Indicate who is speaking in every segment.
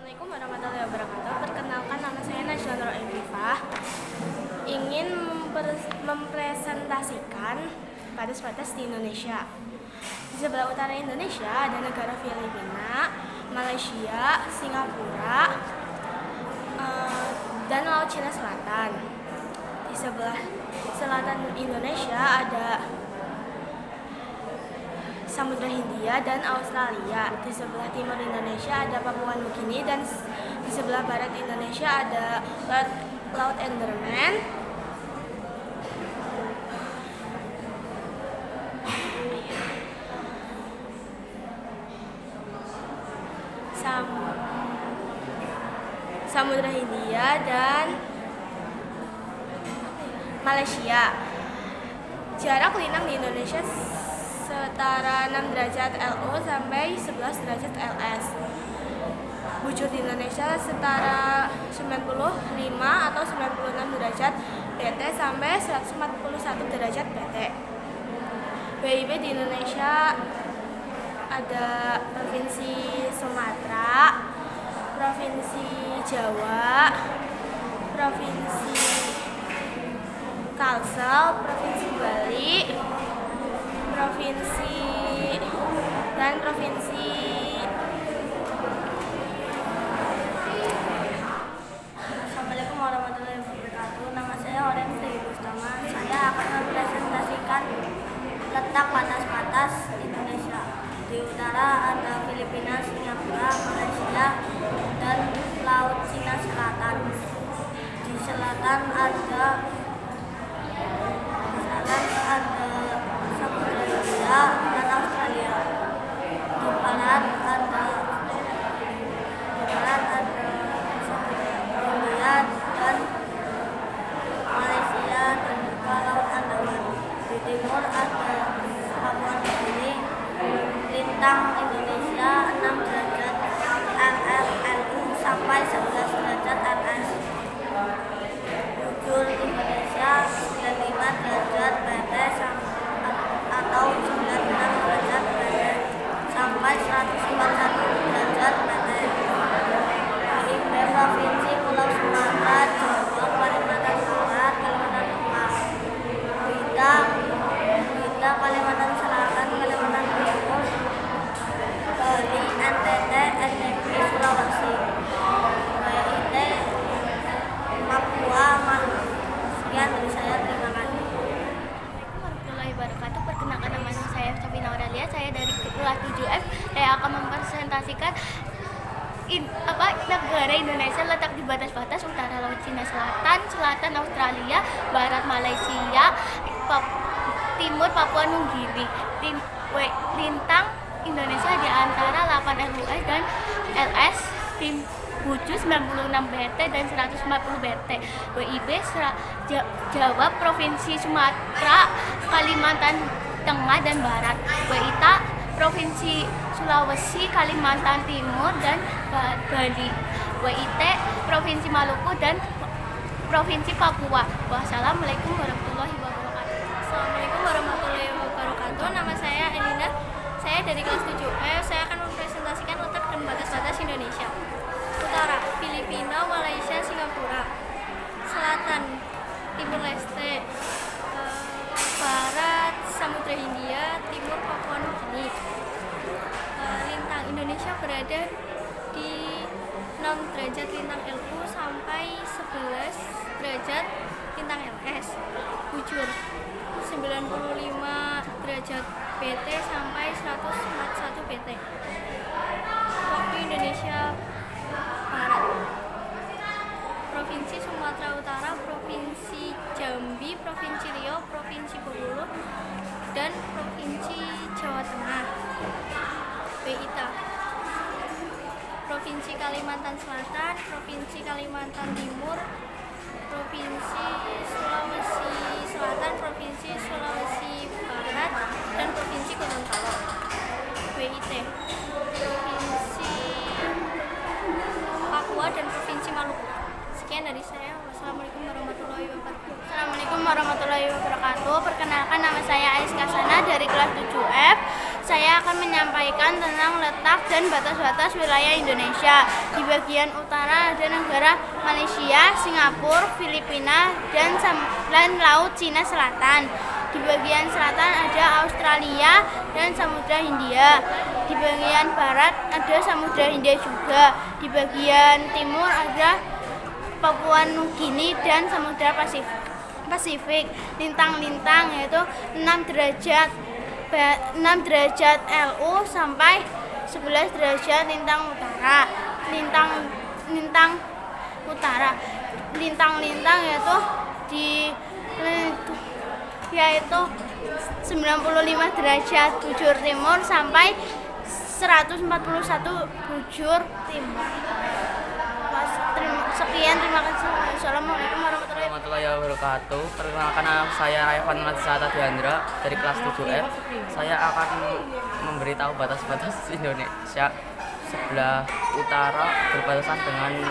Speaker 1: Assalamualaikum warahmatullahi wabarakatuh. Perkenalkan, nama saya Najwa Nur Elifah. Ingin mempresentasikan batas-batas di Indonesia. Di sebelah utara Indonesia ada negara Filipina, Malaysia, Singapura, dan Laut Cina Selatan. Di sebelah selatan Indonesia ada Samudra Hindia dan Australia. Di sebelah timur Indonesia ada Papua Nugini, dan di sebelah barat Indonesia ada Laut Andaman. Samudra Hindia dan Malaysia. Jarak lintang di Indonesia setara 6 derajat LO sampai 11 derajat LS. Bujur di Indonesia setara 95 atau 96 derajat BT sampai 141 derajat BT. WIB di Indonesia ada Provinsi Sumatera, Provinsi Jawa, Provinsi Kalsel, Provinsi Bali, Provinsi
Speaker 2: Assalamualaikum warahmatullahi wabarakatuh. Nama saya Oren Sri Bustama. Saya akan mempresentasikan letak batas-batas Indonesia. Di utara ada Filipina, Singapura, Malaysia, dan Laut Cina Selatan. Di selatan ada Samudra Hindia dan Australia. Di barat ada Samudra Hindia dan Malaysia dan juga Laut Andaman. Di timur ada Papua Nugini. Lintang Indonesia 6 derajat LU sampai 11 derajat LS. Bujur Indonesia 95 derajat BT atau 96 derajat BT sampai 141 derajat BT. WIB Provinsi Pulau Sumatera, Jawa, Kalimantan Barat, Kalimantan Tengah. WITA Kalimantan Selatan, Kalimantan Timur, Bali, NTT, NTB, Sulawesi. WIT Papua, Maluku. Sekian dari saya, terima kasih.
Speaker 3: Assalamualaikum warahmatullahi wabarakatuh. Perkenalkan, nama saya Sabina Aurelia. Saya dari kelas 7F. Saya akan mempresentasikan negara Indonesia letak di batas-batas utara Laut Cina Selatan, selatan Australia, barat Malaysia, timur Papua Nugini. Lintang Indonesia di antara 8 LUS dan LS. Bujur 96 BT dan 140 BT. WIB Jawa, Provinsi Sumatera, Kalimantan Tengah dan Barat. WITA Provinsi Sulawesi, Kalimantan Timur dan Bali. WIT Provinsi Maluku dan Provinsi Papua. Wassalamualaikum warahmatullahi wabarakatuh.
Speaker 1: Assalamualaikum warahmatullahi wabarakatuh. Nama saya Elina. Saya dari kelas 7F. Saya akan mempresentasikan letak dan batas-batas Indonesia. Utara Filipina, Malaysia, Singapura. Selatan Timur Leste, barat Samudra Hindia, timur Papua Nugini. Lintang Indonesia berada di 6 derajat lintang LU sampai 11 derajat lintang LS. Bujur 95 derajat BT sampai 141 BT. Waktu Indonesia Barat, Provinsi Sumatera Utara, Provinsi Jambi, Provinsi Riau, Provinsi Bengkulu, dan Provinsi Jawa Tengah. WITA Provinsi Kalimantan Selatan, Provinsi Kalimantan Timur, Provinsi Sulawesi Selatan, Provinsi Sulawesi Barat, dan Provinsi Gorontalo. WIT Provinsi Papua dan Provinsi Maluku. Sekian dari saya. Wassalamualaikum warahmatullahi wabarakatuh.
Speaker 3: Assalamualaikum warahmatullahi wabarakatuh. Perkenalkan, nama saya Ais Kasana dari kelas 7F. Saya akan menyampaikan tentang letak dan batas-batas wilayah Indonesia. Di bagian utara ada negara Malaysia, Singapura, Filipina, dan Laut Cina Selatan. Di bagian selatan ada Australia dan Samudra Hindia. Di bagian barat ada Samudra Hindia juga. Di bagian timur ada Papua Nugini dan Samudra Pasifik. Lintang-lintang yaitu 6 derajat LU sampai 11 derajat lintang utara. Lintang-lintang yaitu 95 derajat bujur timur sampai 141 bujur timur. Sekian, terima kasih. Assalamualaikum
Speaker 4: warahmatullahi wabarakatuh. Perkenalkan, nama saya Evan Latisata Diandra dari kelas 7F. Saya akan memberitahu batas-batas Indonesia. Sebelah utara berbatasan dengan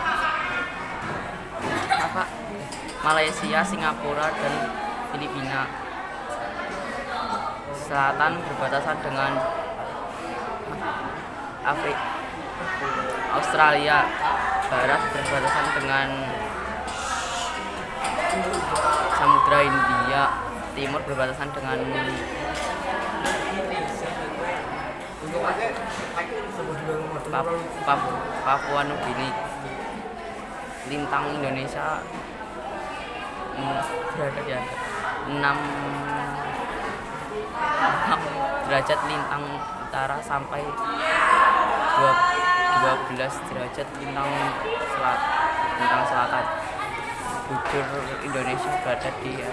Speaker 4: Malaysia, Singapura, dan Filipina. Selatan berbatasan dengan Australia. Barat berbatasan dengan Samudra Hindia. Timur berbatasan dengan Papua Nugini. Lintang Indonesia berada di 6 derajat lintang utara sampai 12 derajat lintang selatan. Bujur Indonesia berada di 95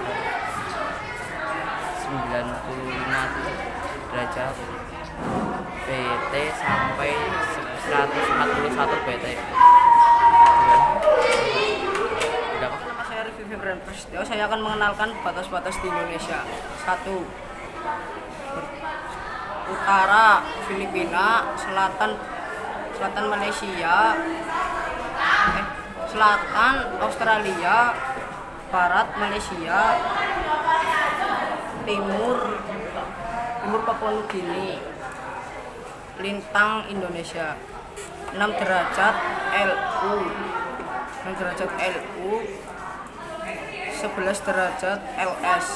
Speaker 4: derajat BT sampai 141 BT.
Speaker 5: Nama saya Rifki Febran Prasetyo. Saya akan mengenalkan batas-batas di Indonesia. 1. Utara Filipina, selatan Malaysia, selatan Australia, barat Malaysia, timur Papua Nugini. Lintang Indonesia 6 derajat LU, 11 derajat LS.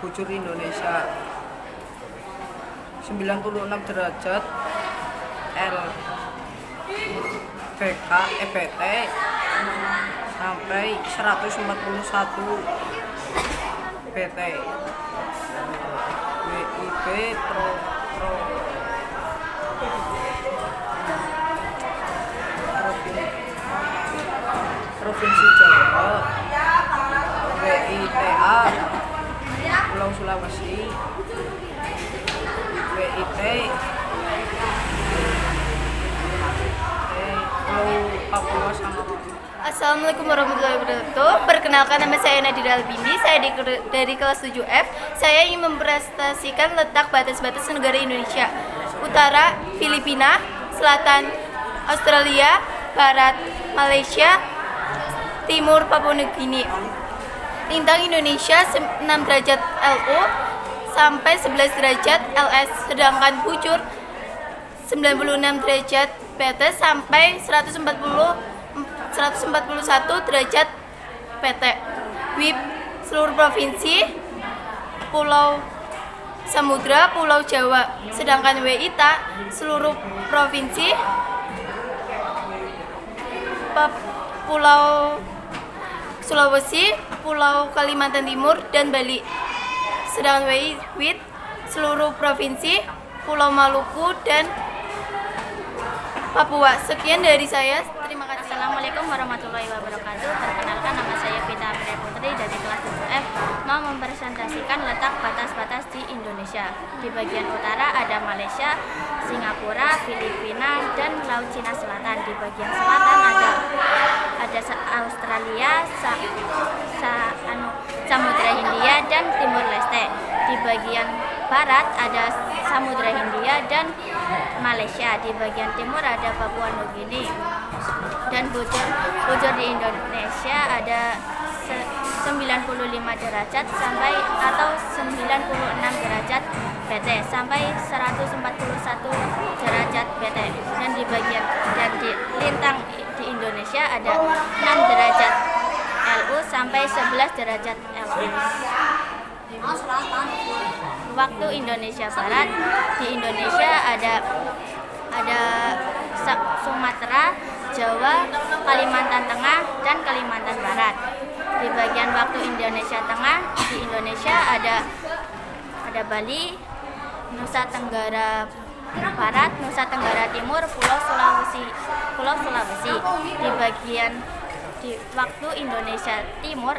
Speaker 5: Bujur Indonesia 96 derajat L EBT sampai 141 BT. WIB Provinsi Jawa. WITA Pulau Sulawesi. WIT Pulau Papua sama.
Speaker 1: Assalamualaikum warahmatullahi wabarakatuh. Perkenalkan, nama saya Nadira Albindi. Saya dari kelas 7F. Saya ingin mempresentasikan letak batas-batas negara Indonesia. Utara Filipina, selatan Australia, barat Malaysia, timur Papua Nugini. Lintang Indonesia 6 derajat LU sampai 11 derajat LS, sedangkan bujur 96 derajat PT sampai 141 derajat PT. WIB seluruh provinsi, Pulau Samudra, Pulau Jawa, sedangkan WITA seluruh provinsi, Pulau Sulawesi, Pulau Kalimantan Timur, dan Bali. Sedangkan WIT seluruh provinsi, Pulau Maluku, dan Papua. Sekian dari saya. Terima kasih.
Speaker 3: Assalamualaikum warahmatullahi wabarakatuh. Perkenalkan, nama saya Vita Pria Putri dari kelas 7F, mau mempresentasikan letak batas-batas di Indonesia. Di bagian utara ada Malaysia, Singapura, Filipina, dan Laut Cina Selatan. Di bagian selatan ada Australia, Samudra Hindia, dan Timur Leste. Di bagian barat ada Samudra Hindia dan Malaysia. Di bagian timur ada Papua Nugini. Dan bujur di Indonesia ada 95 derajat sampai atau 96 derajat BT sampai 141 derajat BT, dan di bagian dan di lintang di Indonesia ada 6 derajat LU sampai 11 derajat LU. Waktu Indonesia Barat, di Indonesia ada Sumatera, Jawa, Kalimantan Tengah, dan Kalimantan Barat. Di bagian waktu Indonesia Tengah, di Indonesia ada Bali, Nusa Tenggara Barat, Nusa Tenggara Timur, Pulau Sulawesi. Di bagian waktu Indonesia Timur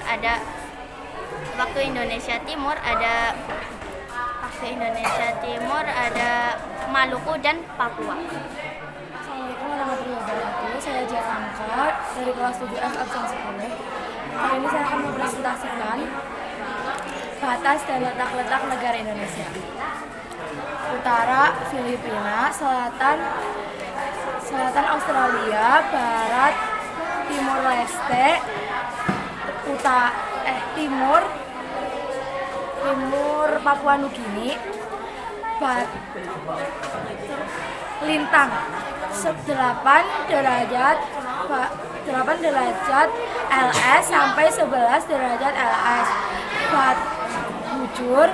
Speaker 3: ada Maluku dan Papua.
Speaker 1: Assalamualaikum warahmatullahi wabarakatuh. Saya Jafangka dari kelas 7F absen 10. Kali ini saya akan mempresentasikan batas dan letak-letak negara Indonesia. Utara Filipina, selatan Australia, barat Timur Leste, timur Papua Nugini, lintang 8 derajat LS sampai 11 derajat LS, bujur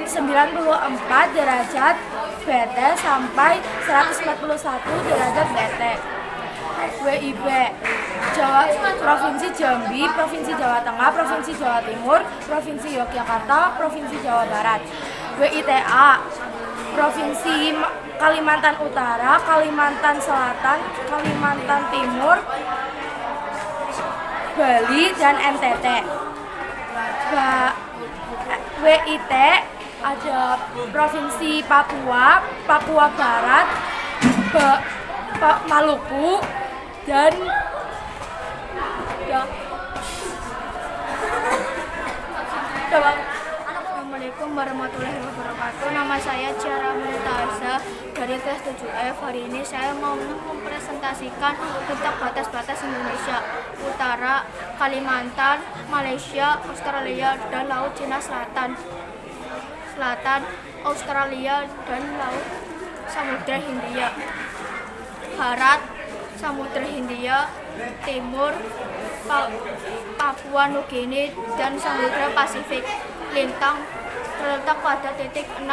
Speaker 1: 94 derajat BT sampai 141 derajat BT. WIB Provinsi Jambi, Provinsi Jawa Tengah, Provinsi Jawa Timur, Provinsi Yogyakarta, Provinsi Jawa Barat. WITA Provinsi Kalimantan Utara, Kalimantan Selatan, Kalimantan Timur, Bali, dan NTT. WIT ada Provinsi Papua, Papua Barat, Maluku, dan Assalamualaikum warahmatullahi wabarakatuh. Nama saya Ciara Multaza dari kelas 7F. Hari ini saya mau mempresentasikan tentang batas-batas Indonesia. Utara, Kalimantan, Malaysia, Australia, dan Laut Cina Selatan. Australia, dan Laut Samudra Hindia. Barat, Samudra Hindia. Timur, Papua Nugini, dan Samudra Pasifik. Lintang terletak pada titik 6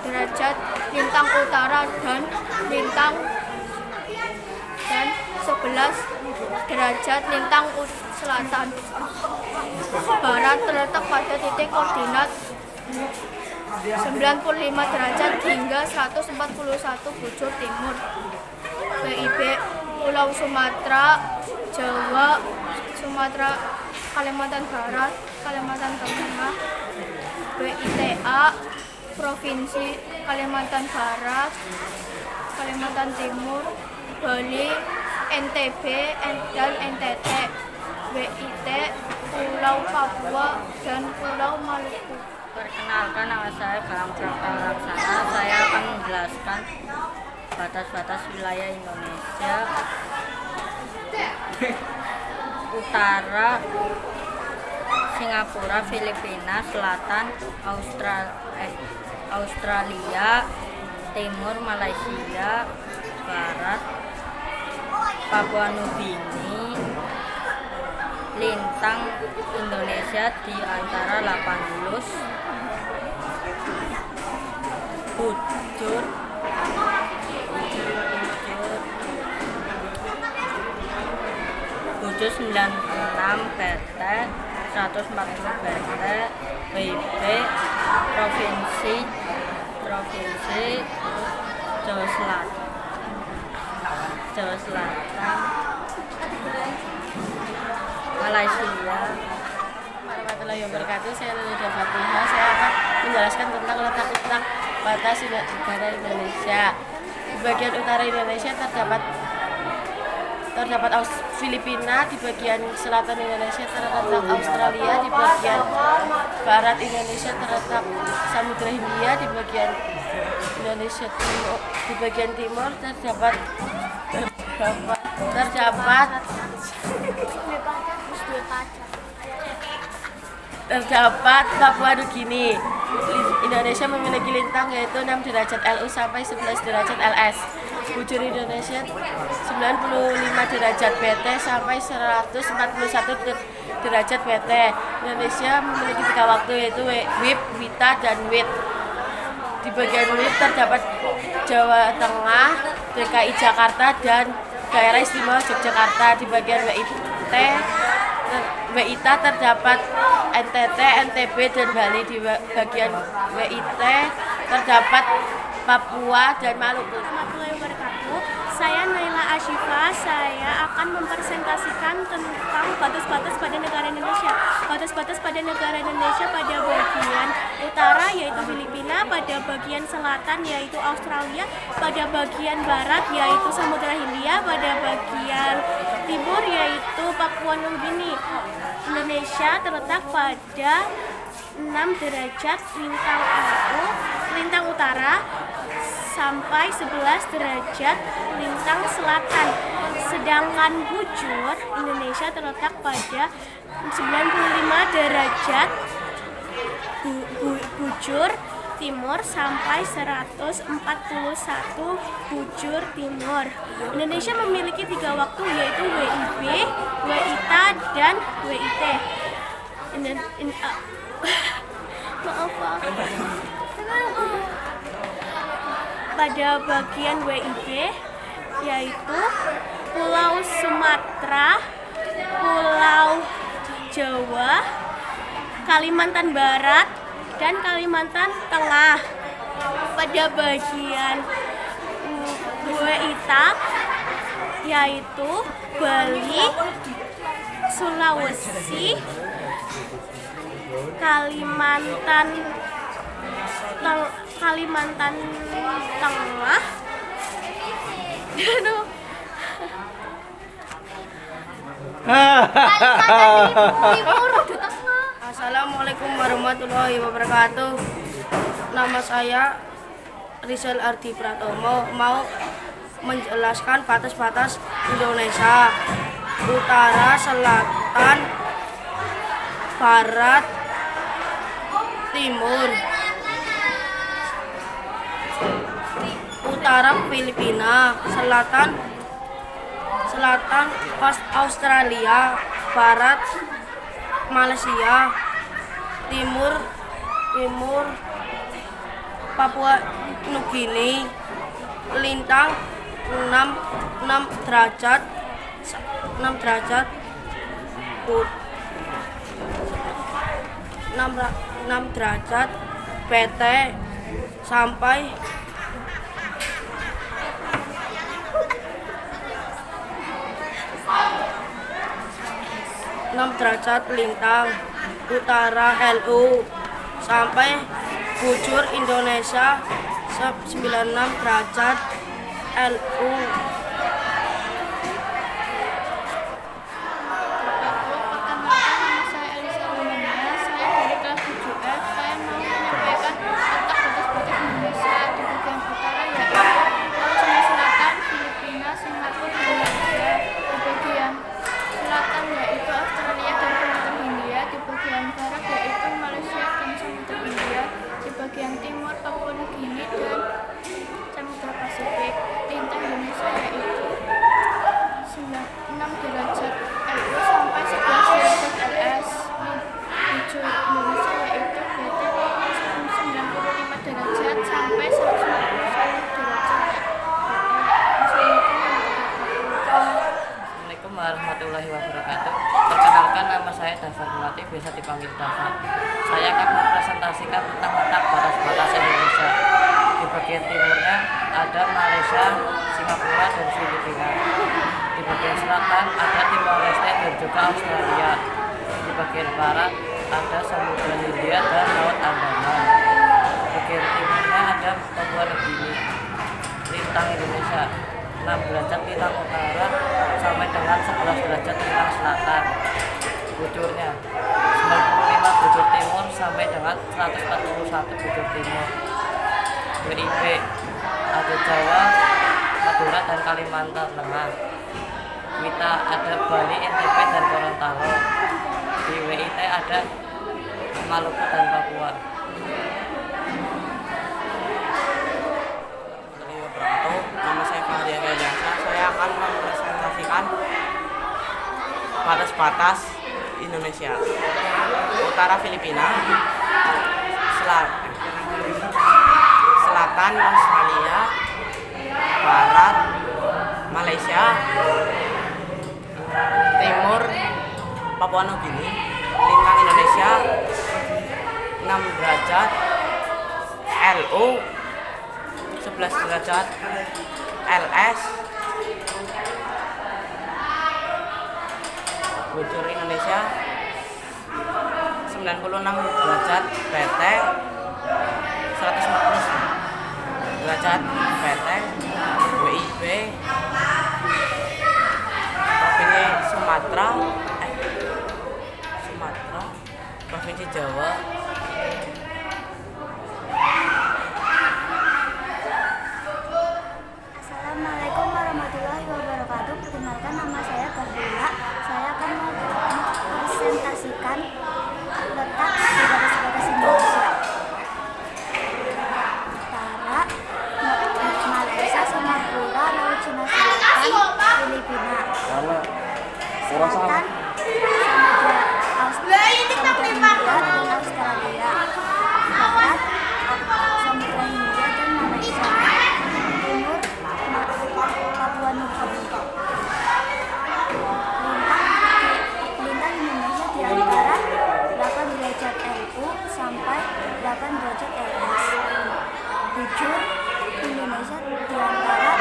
Speaker 1: derajat lintang utara dan 11 derajat lintang selatan. Barat terletak pada titik koordinat 95 derajat hingga 141 bujur timur. WIB Pulau Sumatera, Jawa, Sumatera, Kalimantan Barat, Kalimantan Tengah. WITA Provinsi Kalimantan Barat, Kalimantan Timur, Bali, NTB, dan NTT. WIT Pulau Papua dan Pulau Maluku.
Speaker 2: Perkenalkan, nama saya Bang Prapta Laksana. Saya akan menjelaskan batas-batas wilayah Indonesia. Utara Singapura, Filipina, selatan Australia, timur Malaysia, barat Papua Nugini, lintang Indonesia di antara 18, bujur 96 PT, 140 PT. WIB Provinsi Jawa Selatan, Malaysia.
Speaker 6: Warahmatullahi wabarakatuh. Saya Nurida Fatihah. Saya akan menjelaskan tentang letak-letak batas negara Indonesia. Di bagian utara Indonesia terdapat Filipina, di bagian selatan Indonesia terletak Australia, di bagian barat Indonesia terletak Samudra Hindia, di bagian Indonesia timur, di bagian timur terdapat terdapat Papua Nugini. Indonesia memiliki lintang yaitu 6 derajat LU sampai 11 derajat LS. Bujur Indonesia 95 derajat BT sampai 141 derajat BT. Indonesia memiliki 3 waktu yaitu WIB, WITA, dan WIT. Di bagian WIB terdapat Jawa Tengah, DKI Jakarta, dan Daerah Istimewa Yogyakarta. Di bagian WITA terdapat NTT, NTB, dan Bali. Di bagian WIT terdapat Papua dan Maluku.
Speaker 1: Warahmatullahi wabarakatuh. Saya Naila Ashifa. Saya akan mempresentasikan tentang batas-batas pada negara Indonesia. Batas-batas pada negara Indonesia pada bagian utara yaitu Filipina, pada bagian selatan yaitu Australia, pada bagian barat yaitu Samudra Hindia, pada bagian timur yaitu Papua Nugini. Indonesia terletak pada 6 derajat lintang utara sampai 11 derajat lintang selatan. Sedangkan bujur Indonesia terletak pada 95 derajat bujur timur sampai 141 bujur timur. Indonesia memiliki 3 waktu yaitu WIB, WITA, dan WIT. Maaf Pak. Pada bagian WIB yaitu Pulau Sumatera, Pulau Jawa, Kalimantan Barat, dan Kalimantan Tengah. Pada bagian WITA yaitu Bali, Sulawesi, Kalimantan Tengah.
Speaker 5: Assalamualaikum warahmatullahi wabarakatuh. Nama saya Rizal Ardi Pratomo, mau menjelaskan batas-batas Indonesia: utara, selatan, barat, timur. Utara Filipina, selatan Australia, barat Malaysia, timur Papua Nugini. Lintang 6 derajat 6 derajat PT sampai 6 derajat lintang utara LU sampai bujur Indonesia 96 derajat LU.
Speaker 1: Bagian timur Papua Nugini dan Samudra Pasifik. Lintang Indonesia yaitu 6 derajat LU sampai 11 derajat LS. Bujur Indonesia yaitu BT 95 derajat sampai 141 derajat.
Speaker 4: Assalamualaikum warahmatullahi wabarakatuh. Perkenalkan, nama saya Dafar Melati, biasa dipanggil Dafar. Saya akan mempresentasikan tentang letak batas-batas Indonesia. Di bagian timurnya ada Malaysia, Singapura, dan Filipina. Di bagian selatan ada Timor Leste dan juga Australia. Di bagian barat ada Samudra Hindia dan Laut Andaman. Di bagian timurnya ada Papua Nugini. Lintang Indonesia 6 derajat lintang utara sampai dengan 11 derajat lintang selatan. Bujurnya 95 bujur timur sampai dengan 141 bujur timur. WIB ada Jawa, Madura, dan Kalimantan Tengah. WITA ada Bali, NTB, dan Gorontalo. Di WIT ada Maluku dan Papua.
Speaker 5: Nama saya Fahri Ariansyah. Saya akan mempresentasikan batas-batas Indonesia. Utara Filipina, selatan Australia, barat Malaysia, timur Papua Nugini, lintang Indonesia 6 derajat LU, 11 derajat LS, bujur Indonesia 96 derajat PT, 140 derajat PT, WIB, Provinsi Sumatera, Provinsi Jawa,
Speaker 2: Assalamualaikum warahmatullahi wabarakatuh. Perkenalkan, nama saya Fardila. Saya akan mempresentasikan letak di batas-batas Indonesia. Utara, Malaysia, Singapura, Laut Cina Selatan, Filipina. Selatan, Samudra Hindia dan Australia. Barat, Samudra Hindia dan Malaysia. Timur, Papua Nugini. Lintang Indonesia di antara 8 derajat LU sampai 8 derajat LS. Bujur Indonesia di antara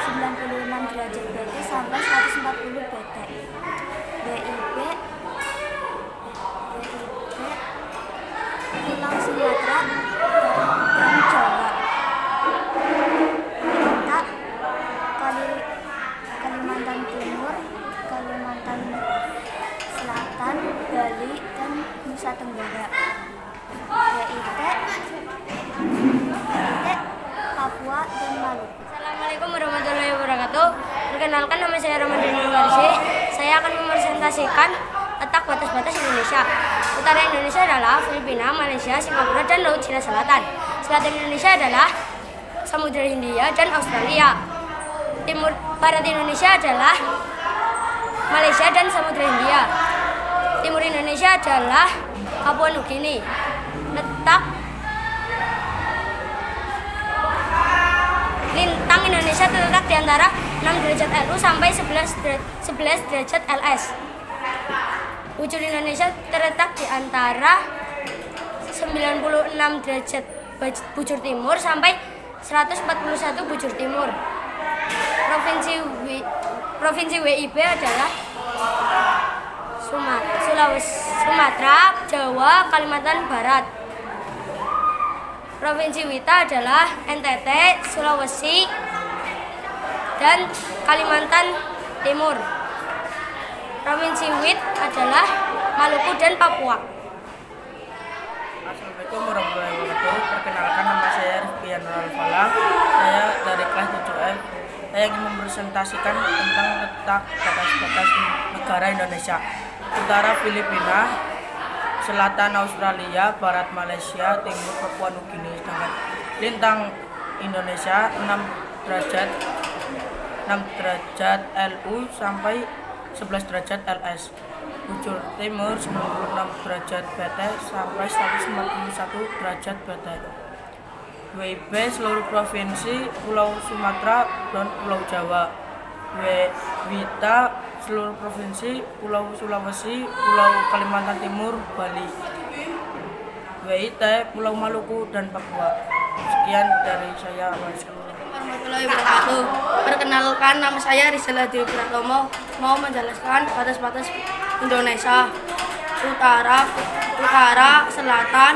Speaker 2: 96 derajat BT sampai 140 BT. WIB Pulau Sumatera dan Jawa. Kita Kalimantan Timur, Kalimantan Selatan, Bali, dan Nusa Tenggara. WIT Papua dan Maluku.
Speaker 1: Assalamualaikum warahmatullahi wabarakatuh. Perkenalkan, nama saya Ramadan Nurwarsi. Saya akan mempresentasikan letak batas-batas Indonesia. Utara Indonesia adalah Filipina, Malaysia, Singapura, dan Laut Cina Selatan. Selatan Indonesia adalah Samudra Hindia dan Australia. Barat Indonesia adalah Malaysia dan Samudra Hindia. Timur Indonesia adalah Papua Nugini. Lintang Indonesia terletak di antara 6 derajat LU sampai 11 derajat LS. Bujur Indonesia terletak di antara 96 derajat bujur timur sampai 141 bujur timur. Provinsi WIB adalah Sumatera, Jawa, Kalimantan Barat. Provinsi Wita adalah NTT, Sulawesi, dan Kalimantan Timur. Provinsi Wit adalah Maluku dan Papua.
Speaker 5: Assalamualaikum warahmatullahi wabarakatuh. Perkenalkan, nama saya Rifkian Al-Falah. Saya dari kelas 7F. Saya ingin mempresentasikan tentang letak batas-batas negara Indonesia. Utara Filipina, selatan Australia, barat Malaysia, timur Papua Nugini. Sedangkan lintang Indonesia 6 derajat LU sampai 11 derajat LS. Bujur timur 96 derajat BT sampai 141 derajat BT. WIB seluruh provinsi, Pulau Sumatera dan Pulau Jawa. WITA seluruh provinsi, Pulau Sulawesi, Pulau Kalimantan Timur, Bali. WIT Pulau Maluku dan Papua. Sekian dari saya.
Speaker 6: Warahmatullahi wabarakatuh. Perkenalkan, nama saya Rizal Hadi Pratomo, mau menjelaskan batas-batas Indonesia. Utara, selatan,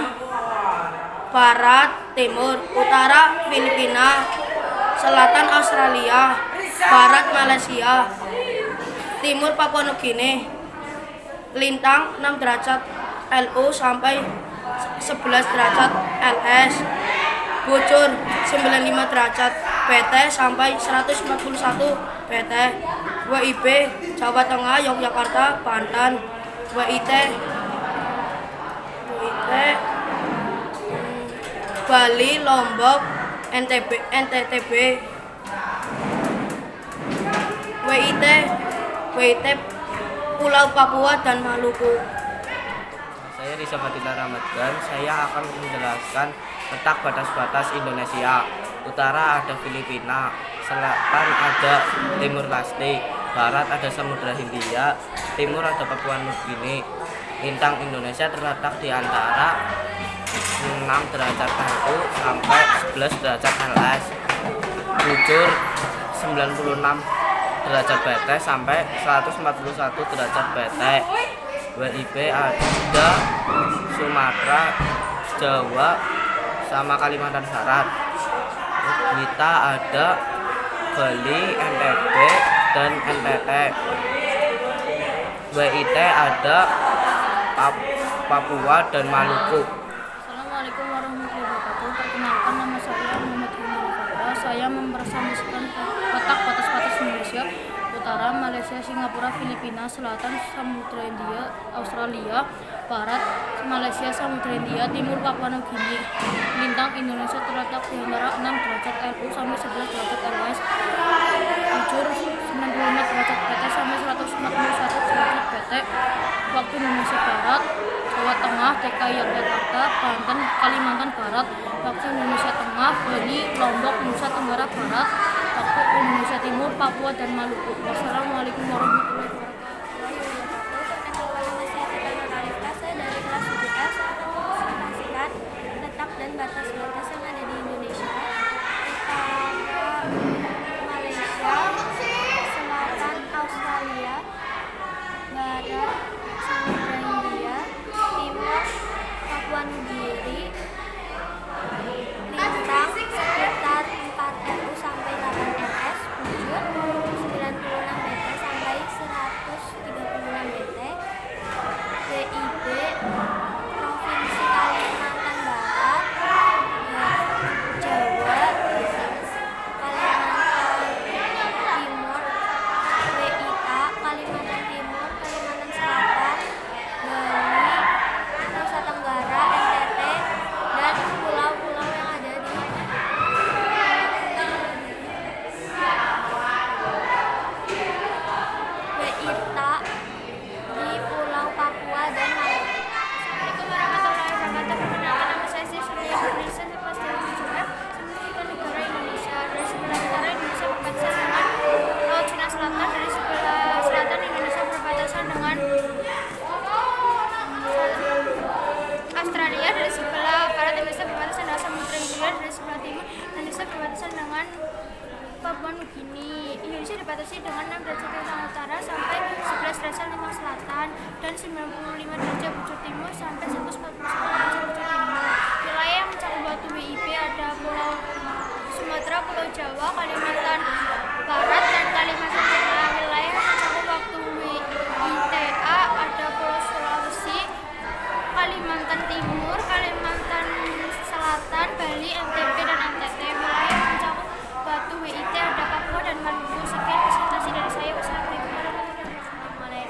Speaker 6: barat, timur. Utara Filipina, selatan Australia, barat Malaysia, timur Papua Nugini. Lintang 6 derajat LU sampai 11 derajat LS. Bujur 95 derajat PT sampai 141 PT. WIB Jawa Tengah, Yogyakarta, Banten. WIT
Speaker 5: Bali, Lombok, NTB, WIT, Pulau Papua dan Maluku.
Speaker 4: Saya Rizal Fadila Ramadhan. Saya akan menjelaskan letak batas-batas Indonesia. Utara ada Filipina, selatan ada Timur Leste, barat ada Samudra Hindia, timur ada Papua Nugini. Lintang Indonesia terletak di antara 6 derajat Celcius sampai 11 derajat LS. Bujur 96 derajat BT sampai 141 derajat BT. WIB ada Sumatera, Jawa, sama Kalimantan Barat. Kita ada Bali, NTB, dan NTT. WIT ada Papua dan Maluku.
Speaker 1: Assalamualaikum warahmatullahi wabarakatuh. Perkenalkan, nama saya Muhammad Himar. Saya mempresentasikan letak batas-batas Indonesia. Utara, Malaysia, Singapura, Filipina, Selatan, Samudra Hindia, Australia, Barat, Malaysia, Samudra Hindia, Timur, Papua Nugini. Lintang Indonesia terletak di antara 6 derajat LU sampai 11 derajat LS. Bujur 95 derajat PT sampai 141 derajat PT. Waktu Indonesia Barat, Jawa Tengah, DKI Yogyakarta, Banten, Kalimantan Barat. Waktu Indonesia Tengah, Bali, Lombok, Nusa Tenggara Barat. Waktu Indonesia Timur, Papua dan Maluku. Wassalamualaikum warahmatullahi wabarakatuh.
Speaker 2: Saya dari kelas 7F. Saya akan mempresentasikan letak dan batas-batas yang ada di Indonesia. Utara Malaysia, selatan Australia, barat Samudra Hindia, timur Papua Nugini, lintang sekitar 4 LU sampai 8 LS, bujur 96 BT sampai 136 BT. WIB Provinsi Kalimantan Barat, Jawa, Kalimantan Timur, WITA Kalimantan Timur, Kalimantan Selatan, Bali, Nusa Tenggara, NTT, dan pulau-pulau yang ada di WITA di Pulau Papua dan Maluku.
Speaker 1: Assalamualaikum warahmatullahi wabarakatuh. Perkenalkan, nama saya Sri Surya Fernisa, kelas 7F. Sementara negara Indonesia, dari sebelah utara Indonesia berbatasan dengan Laut Cina Selatan, dari sebelah selatan Indonesia berbatasan dengan Australia, dari sebelah barat Indonesia berbatasan dengan Samudra Hindia, dari sebelah timur Indonesia berbatasan dengan Papua Nugini. Indonesia dibatasi dengan 6 derajat lintang utara sampai 11 derajat lintang selatan dan 95 derajat bujur timur sampai 141 derajat bujur timur. Wilayah yang mencakup batu WIB ada Pulau Sumatera, Pulau Jawa, Kalimantan Barat, dan Kalimantan Tengah. Wilayah yang mencakup waktu WITA ada Pulau Sulawesi, Kalimantan Timur, Kalimantan Selatan, Bali, NTB, dan NTT. Wilayah yang mencakup batu WIT ada Papua dan Maluku. Sekian presentasi dari saya. Wassalamualaikum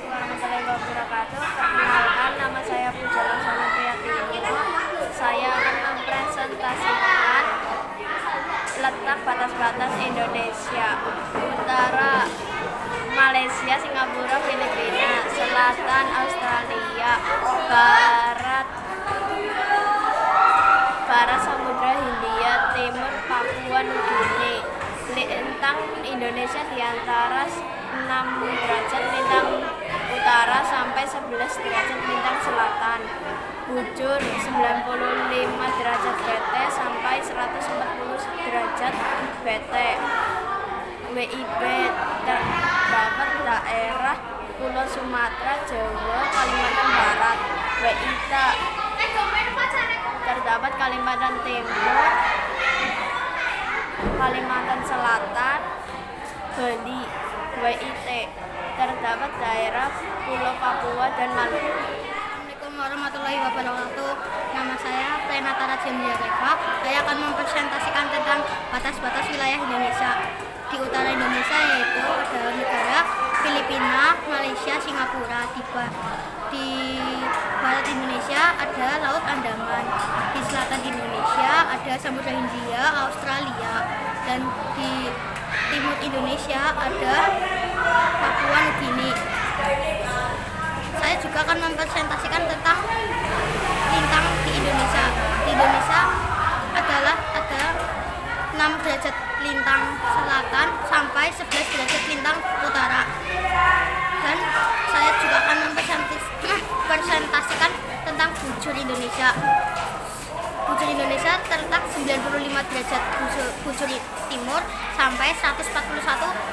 Speaker 2: warahmatullahi wabarakatuh. Perkenalkan, nama saya Puja Laksana Priyatino. Saya akan mempresentasikan letak batas-batas Indonesia. Utara Malaysia, Singapura, Filipina, selatan Australia, barat Samudra Hindia, timur Papua Nugini. Lintang Indonesia di antara 6 derajat lintang utara sampai 11 derajat lintang selatan. Bujur 95 derajat BT sampai 140 derajat BT. WIB terdapat daerah Pulau Sumatera, Jawa, Kalimantan Barat. WITA terdapat Kalimantan Timur, Kalimantan Selatan, Bali. WIT terdapat daerah Pulau Papua dan Maluku.
Speaker 1: Assalamualaikum warahmatullahi wabarakatuh. Nama saya Renata Rajendra Reva. Saya akan mempresentasikan tentang batas-batas wilayah Indonesia. Di utara Indonesia yaitu ada negara Filipina, Malaysia, Singapura. Di di barat Indonesia ada Laut Andaman, di selatan Indonesia ada Samudra Hindia, Australia, dan di timur Indonesia ada Papua Nugini. Saya juga akan mempresentasikan tentang lintang di Indonesia. Di Indonesia ada 6 derajat lintang selatan sampai 11 derajat lintang utara. Dan saya juga akan mempresentasikan tentang bujur Indonesia. Bujur Indonesia terletak 95 derajat bujur timur sampai 141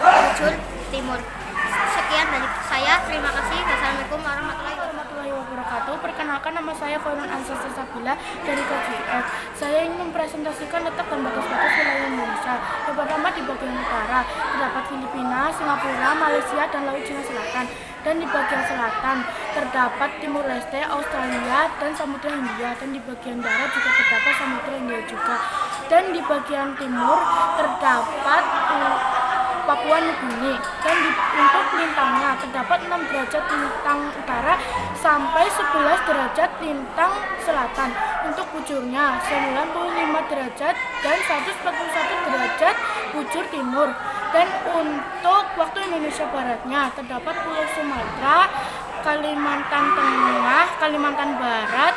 Speaker 1: bujur timur. Sekian dari saya. Terima kasih. Wassalamualaikum warahmatullahi
Speaker 5: wabarakatuh. Perkenalkan, nama saya Khairun Ansar Sabila dari KJF. Saya ingin mempresentasikan letak dan batas-batas wilayah Indonesia. Yang pertama di bagian utara terdapat Filipina, Singapura, Malaysia, dan Laut Cina Selatan. Dan di bagian selatan terdapat Timur Leste, Australia, dan Samudra Hindia. Dan di bagian barat juga terdapat Samudra Hindia juga. Dan di bagian timur terdapat Papua Nugini. Dan untuk lintangnya terdapat 6 derajat lintang utara sampai 11 derajat lintang selatan. Untuk bujurnya 95 derajat dan 141 derajat bujur timur. Dan untuk waktu Indonesia Baratnya terdapat Pulau Sumatera, Kalimantan Tengah, Kalimantan Barat,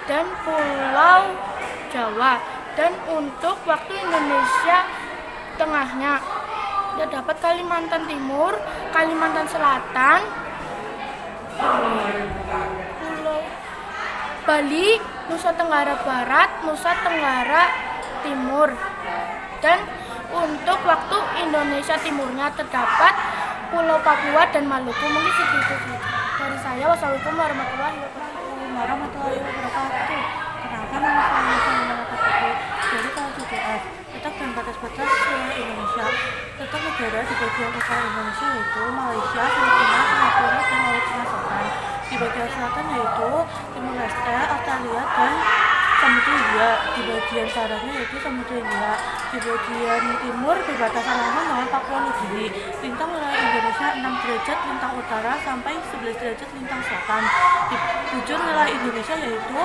Speaker 5: dan Pulau Jawa. Dan untuk waktu Indonesia Tengahnya terdapat Kalimantan Timur, Kalimantan Selatan, Pulau Bali, Nusa Tenggara Barat, Nusa Tenggara Timur. Dan untuk waktu Indonesia Timurnya terdapat Pulau Papua dan Maluku. Mungkin segitu dari saya. Wassalamualaikum warahmatullahi wabarakatuh. Kenalkan, nama saya Salimah Putri dari KJF. Letak dan batas-batas wilayah Indonesia. Letak negara di bagian utara Indonesia yaitu Malaysia, Filipina, Singapura, dan Laut Cina Selatan. Di bagian selatan yaitu Timur Leste, Australia, dan Samudra Hindia. Di bagian baratnya yaitu Samudra Hindia. Di bagian timur berbatasan langsung dengan Papua Nugini. Lintang wilayah Indonesia 6 derajat lintang utara sampai 11 derajat lintang selatan. Di bujur wilayah Indonesia yaitu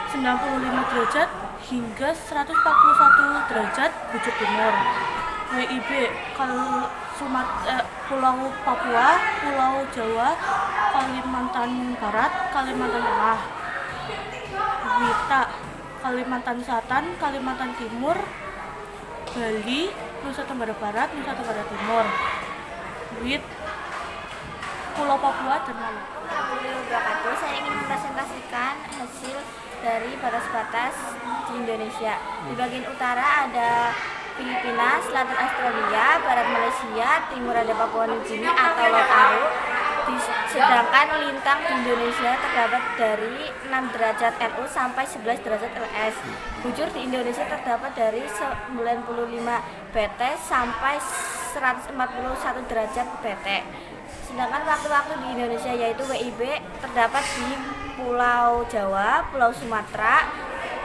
Speaker 5: 95 derajat hingga 141 derajat bujur timur. WIB Pulau Papua, Pulau Jawa, Kalimantan Barat, Kalimantan Tengah. WITA Kalimantan Selatan, Kalimantan Timur, Bali, Nusa Tenggara Barat, Nusa Tenggara Timur. WIT Pulau Papua dan Maluku.
Speaker 2: Wabarakatuh. Saya ingin mempresentasikan hasil dari batas-batas di Indonesia. Di bagian utara ada Filipina, selatan Australia, barat Malaysia, timur ada Papua Nugini atau Laut Aru. Sedangkan lintang di Indonesia terdapat dari 6 derajat LU sampai 11 derajat LS. Bujur di Indonesia terdapat dari 95 BT sampai 141 derajat BT. Sedangkan waktu-waktu di Indonesia yaitu WIB terdapat di Pulau Jawa, Pulau Sumatera,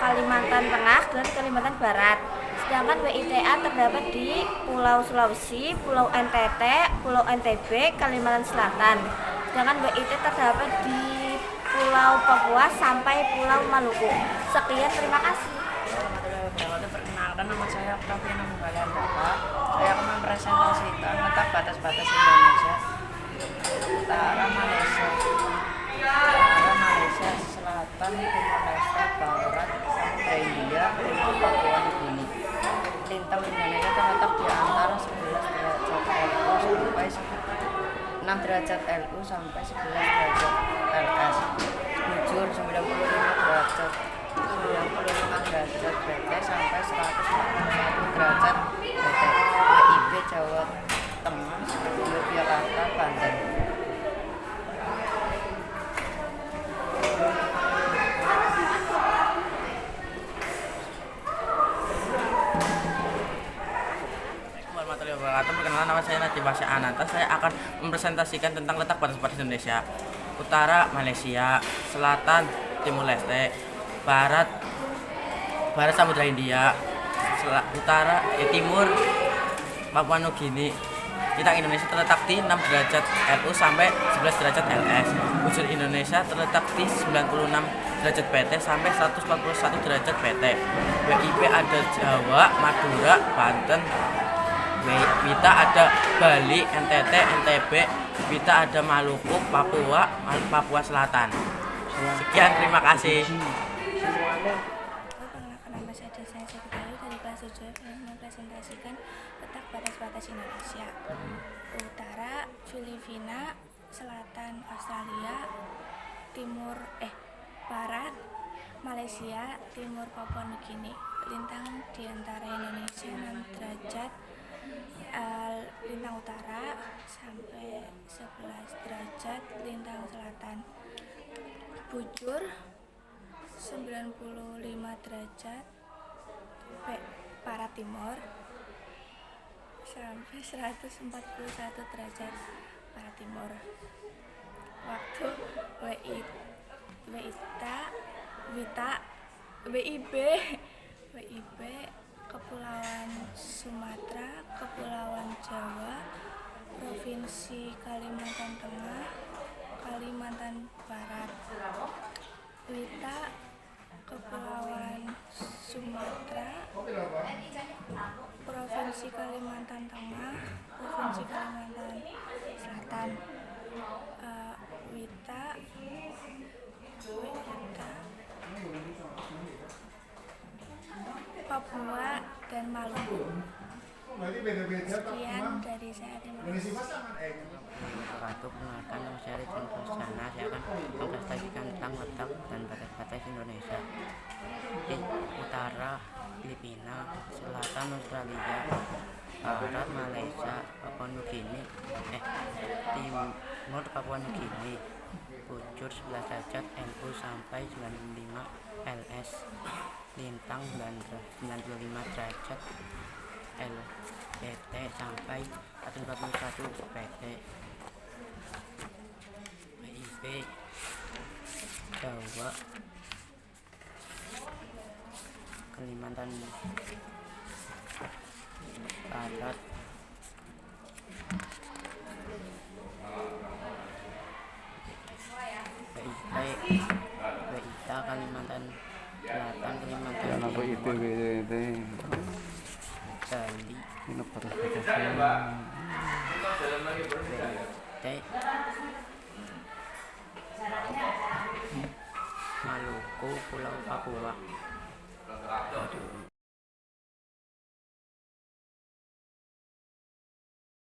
Speaker 2: Kalimantan Tengah, dan Kalimantan Barat. Sedangkan WITA terdapat di Pulau Sulawesi, Pulau NTT, Pulau NTB, Kalimantan Selatan. Sedangkan WIT terdapat di Pulau Papua sampai Pulau Maluku. Sekian, terima kasih.
Speaker 7: Perkenalkan, nama saya Octaviana Munggalan Bapak. Saya akan mempresentasikan letak batas-batas Indonesia. Utara Malaysia, selatan Timur Leste, barat Samudra Hindia, timur Papua Nugini. Lintang Indonesia terletak di antara 11 derajat LU sampai 6 derajat LU sampai 11 derajat LS. Bujur 95 derajat BT sampai 141 derajat BT. WIB Jawa Tengah, Yogyakarta, Banten.
Speaker 4: Perkenalan, nama saya Najib Basya Ananta. Saya akan mempresentasikan tentang letak batas-batas Indonesia. Utara Malaysia, selatan Timur Leste, barat Samudra Hindia, timur Papua Nugini, Lintang Indonesia terletak di 6 derajat LU sampai 11 derajat LS. Bujur Indonesia terletak di 96 derajat PT sampai 141 derajat PT. WIB ada Jawa, Madura, Banten. WITA ada Bali, NTT, NTB. WITA ada Maluku, Papua, Papua Selatan. Sekian, terima kasih.
Speaker 1: Perkenalkan, nama saya Desanya Sekitaru dari kelas 7 mempresentasikan letak batas-batas Indonesia. Utara Filipina, selatan Australia, barat Malaysia, timur Papua Nugini. Lintang di antara Indonesia 6 derajat, lintang utara sampai 11 derajat lintang selatan. Bujur 95 derajat barat timur sampai 141 derajat barat timur. Waktu WIB Kepulauan Sumatera, Kepulauan Jawa, Provinsi Kalimantan Tengah, Kalimantan Barat. WITA Kepulauan Sumatera, Provinsi Kalimantan Tengah, Provinsi Kalimantan Selatan. WITA Papua dan Maluku. Sekian dari saya, terima kasih.
Speaker 7: Perkenalkan, nama saya Ridwan Prasetya. Saya akan mempresentasikan tentang letak dan batas-batas Indonesia. Di utara Filipina, selatan Australia, barat Malaysia, Papua Nugini, timur Papua Nugini. Bujur 11 derajat LU sampai 95 LS. Lintang 95 derajat LPT sampai 141 PT. WIB Jawa, Kalimantan Barat, WITA Kalimantan Selatan, Kalimantan Timur, Bali, Maluku, Pulau Papua.